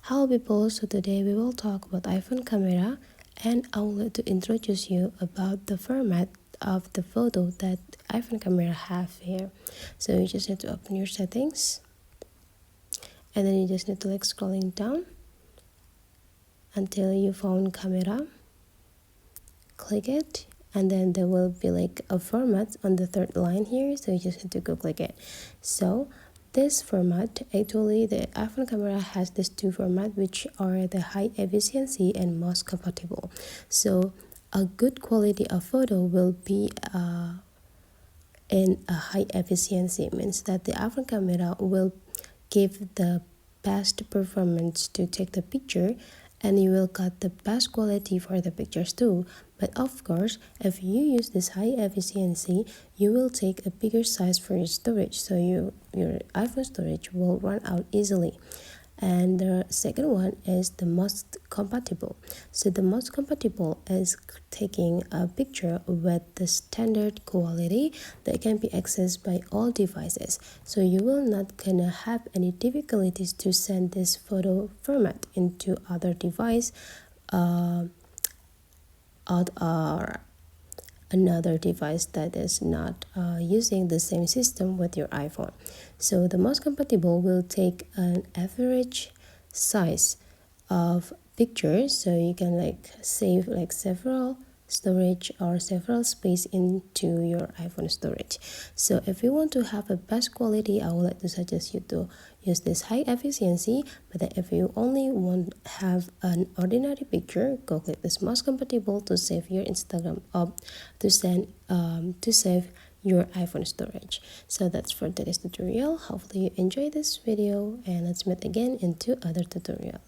Hello people, so today we will talk about iPhone camera and I would like to introduce you about the format of the photo that iPhone camera have here. So you just need to open your settings and then you just need to scrolling down until you found camera. Click it and then there will be a format on the third line here, so you just need to go click it. So this format, actually the iPhone camera has these two formats, which are the high efficiency and most compatible. So a good quality of photo will be in a high efficiency, means that the iPhone camera will give the best performance to take the picture, and you will get the best quality for the pictures too. But of course, if you use this high efficiency, you will take a bigger size for your storage, so your iPhone storage will run out easily. And the second one is the most compatible. So the most compatible is taking a picture with the standard quality that can be accessed by all devices, so you will not gonna have any difficulties to send this photo format into other device or another device that is not using the same system with your iPhone. So the most compatible will take an average size of pictures, so you can save several storage or several space into your iPhone storage. So if you want to have a best quality, I would like to suggest you to use this high efficiency. But then if you only want have an ordinary picture, go click this most compatible to save your Instagram up to save your iPhone storage. So that's for today's tutorial. Hopefully you enjoy this video, and let's meet again into other tutorial.